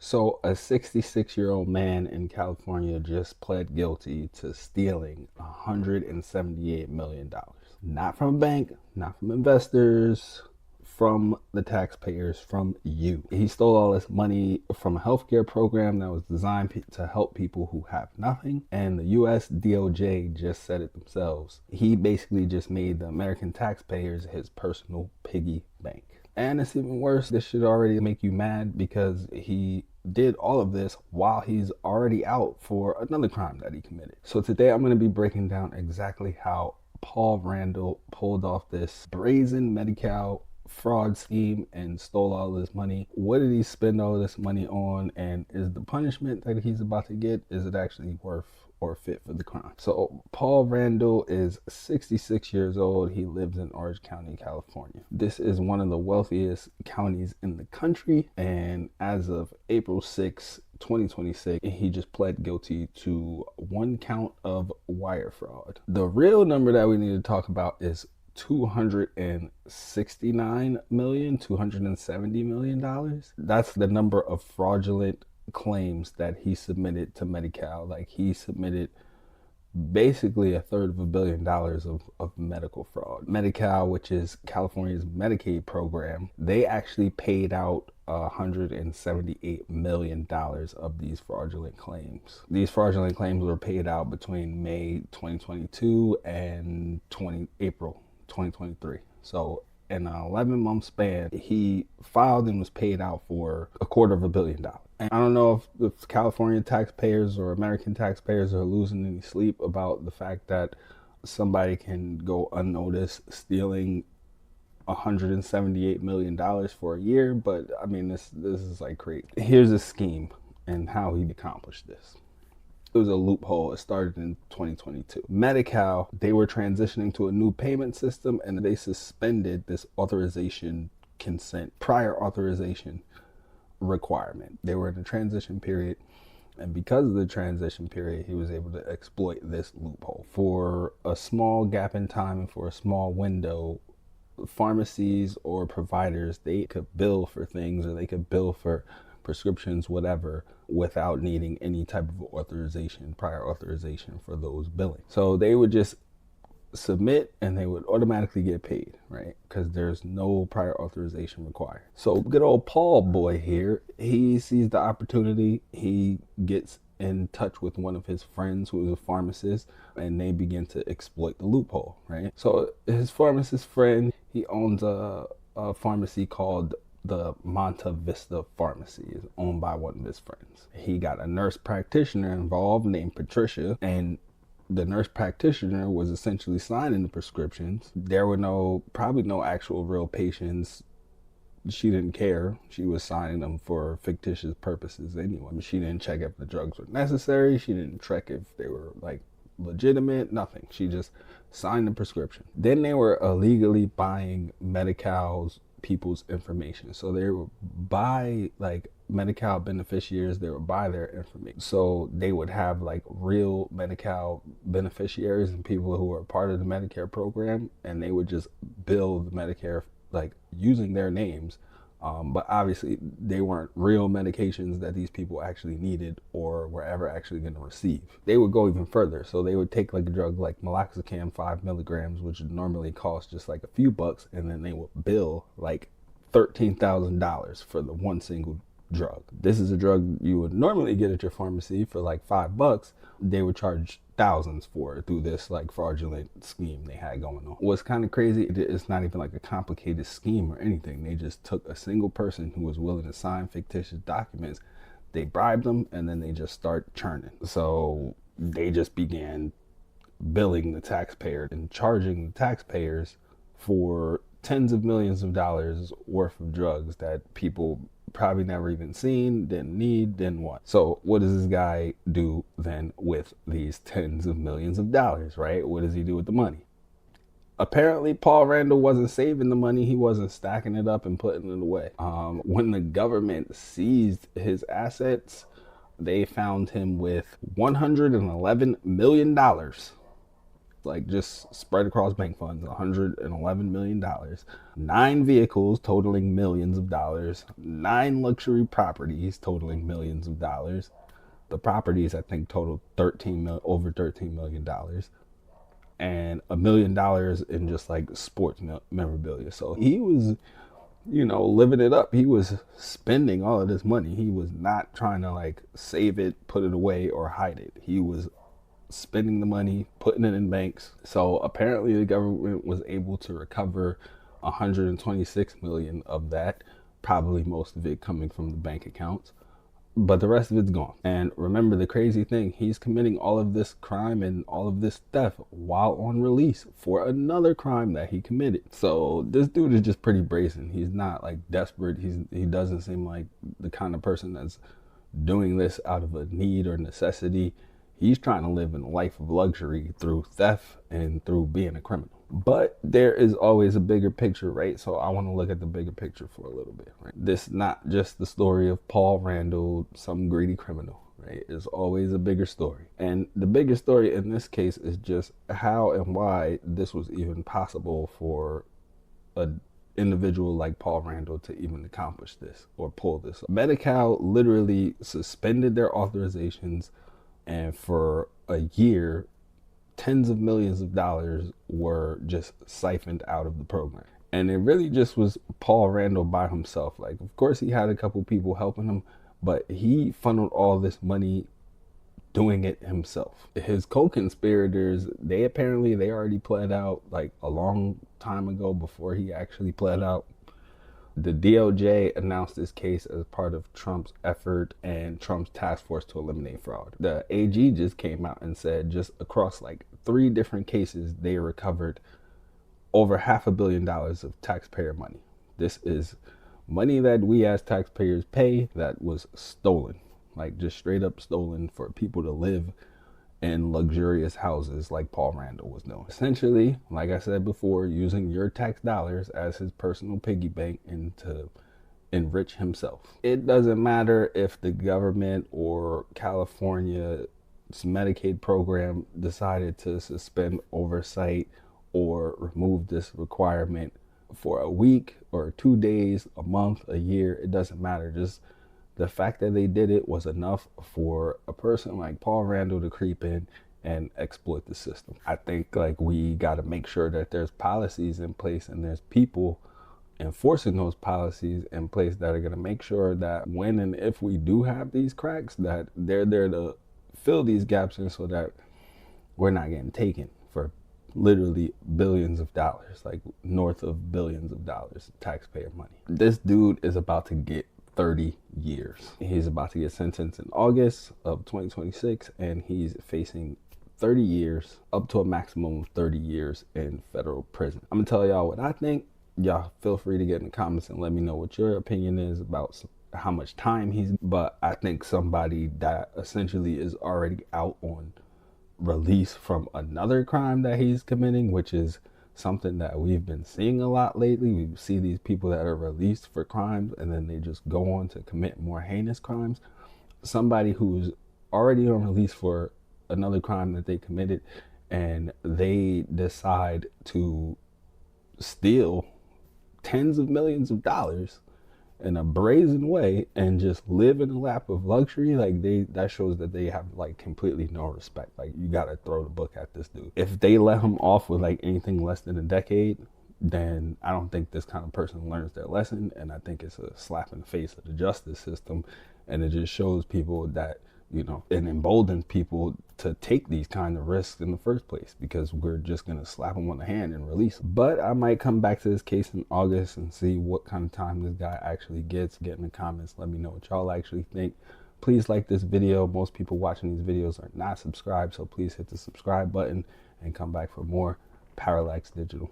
So, a 66-year-old man in California just pled guilty to stealing $178 million. Not from a bank, not from investors, from the taxpayers, from you. He stole all this money from a healthcare program that was designed to help people who have nothing. And the US DOJ just said it themselves. He basically just made the American taxpayers his personal piggy bank. And it's even worse. This should already make you mad because he did all of this while he's already out for another crime that he committed. So today I'm going to be breaking down exactly how Paul Randall pulled off this brazen Medi-Cal fraud scheme and stole all this money. What did he spend all this money on? And is the punishment that he's about to get, is it actually worth or fit for the crime? So Paul Randall is 66 years old. He lives in Orange County, California. This is one of the wealthiest counties in the country. And as of April 6, 2026, he just pled guilty to one count of wire fraud. The real number that we need to talk about is $269 million. That's the number of fraudulent claims that he submitted to Medi-Cal. Like, he submitted basically $250 million of medical fraud. Medi-Cal, which is California's Medicaid program, they actually paid out $178 million of these fraudulent claims. These fraudulent claims were paid out between May 2022 and April 2023. So in an 11-month span, he filed and was paid out for $250 million. And I don't know if California taxpayers or American taxpayers are losing any sleep about the fact that somebody can go unnoticed stealing $178 million for a year, but I mean, this is like crazy. Here's a scheme and how he accomplished this. It was a loophole. It started in 2022. Medi-Cal, they were transitioning to a new payment system, and they suspended this prior authorization requirement. They were in a transition period, and because of the transition period, he was able to exploit this loophole. For a small gap in time and for a small window, pharmacies or providers, they could bill for things, or they could bill for prescriptions, whatever, without needing any type of prior authorization for those billing. So they would just submit and they would automatically get paid, right? Because there's no prior authorization required. So good old Paul boy here, he sees the opportunity. He gets in touch with one of his friends who is a pharmacist, and they begin to exploit the loophole, right? So his pharmacist friend, he owns a pharmacy called the Monta Vista Pharmacy. Is owned by one of his friends. He got a nurse practitioner involved named Patricia, and the nurse practitioner was essentially signing the prescriptions. There were probably no actual real patients. She didn't care. She was signing them for fictitious purposes anyway. She didn't check if the drugs were necessary. She didn't check if they were like legitimate, nothing. She just signed the prescription. Then they were illegally buying Medi-Cal's people's information. So they would buy like Medi-Cal beneficiaries, they would buy their information. So they would have like real Medi-Cal beneficiaries and people who were part of the Medicare program, and they would just bill the Medicare like using their names. But obviously they weren't real medications that these people actually needed or were ever actually going to receive. They would go even further. So they would take like a drug like meloxicam 5 milligrams, which would normally cost just like a few bucks, and then they would bill like $13,000 for the one single drug. This is a drug you would normally get at your pharmacy for like $5. They would charge thousands for it through this like fraudulent scheme they had going on. What's kind of crazy, it's not even like a complicated scheme or anything. They just took a single person who was willing to sign fictitious documents, they bribed them, and then they just start churning. So they just began billing the taxpayer and charging the taxpayers for tens of millions of dollars worth of drugs that people probably never even seen, didn't need, didn't want. So what does this guy do then with these tens of millions of dollars, right? What does he do with the money? Apparently, Paul Randall wasn't saving the money. He wasn't stacking it up and putting it away. When the government seized his assets, they found him with $111 million. like just spread across bank funds, $111 million, 9 vehicles totaling millions of dollars, 9 luxury properties totaling millions of dollars. The properties I think totaled over $13 million, and $1 million in just like sports memorabilia. So he was, living it up. He was spending all of this money. He was not trying to like save it, put it away, or hide it. He was spending the money, putting it in banks. So apparently the government was able to recover 126 million of that, probably most of it coming from the bank accounts, but the rest of it's gone. And remember the crazy thing, he's committing all of this crime and all of this theft while on release for another crime that he committed. So this dude is just pretty brazen. He's not like desperate. He doesn't seem like the kind of person that's doing this out of a need or necessity. He's trying to live in a life of luxury through theft and through being a criminal. But there is always a bigger picture, right? So I want to look at the bigger picture for a little bit, right? This is not just the story of Paul Randall, some greedy criminal, right? There's always a bigger story. And the bigger story in this case is just how and why this was even possible for an individual like Paul Randall to even accomplish this or pull this up. Medi-Cal literally suspended their authorizations, and for a year, tens of millions of dollars were just siphoned out of the program. And it really just was Paul Randall by himself. Like, of course, he had a couple people helping him, but he funneled all this money doing it himself. His co-conspirators, they already pled out like a long time ago before he actually pled out. The DOJ announced this case as part of Trump's effort and Trump's task force to eliminate fraud. The AG just came out and said just across like 3 different cases, they recovered over $500 million of taxpayer money. This is money that we as taxpayers pay that was stolen, like just straight up stolen for people to live in luxurious houses like Paul Randall was doing. Essentially, like I said before, using your tax dollars as his personal piggy bank and to enrich himself. It doesn't matter if the government or California's Medicaid program decided to suspend oversight or remove this requirement for a week or 2 days, a month, a year. It doesn't matter. Just the fact that they did it was enough for a person like Paul Randall to creep in and exploit the system. I think like we got to make sure that there's policies in place and there's people enforcing those policies in place that are going to make sure that when and if we do have these cracks, that they're there to fill these gaps in so that we're not getting taken for literally billions of dollars, like north of billions of dollars of taxpayer money. This dude is about to get 30 years. He's about to get sentenced in August of 2026, and he's facing 30 years, up to a maximum of 30 years in federal prison. I'm gonna tell y'all what I think. Y'all feel free to get in the comments and let me know what your opinion is about how much time but I think somebody that essentially is already out on release from another crime that he's committing, which is something that we've been seeing a lot lately. We see these people that are released for crimes and then they just go on to commit more heinous crimes. Somebody who's already on release for another crime that they committed, and they decide to steal tens of millions of dollars in a brazen way and just live in a lap of luxury, like that shows that they have like completely no respect. Like, you gotta throw the book at this dude. If they let him off with like anything less than a decade, then I don't think this kind of person learns their lesson, and I think it's a slap in the face of the justice system, and it just shows people that, you know, it emboldens people to take these kind of risks in the first place, because we're just gonna slap them on the hand and release them. But I might come back to this case in August and see what kind of time this guy actually gets. Get in the comments, let me know what y'all actually think. Please like this video. Most people watching these videos are not subscribed, so please hit the subscribe button and come back for more Parallax Digital.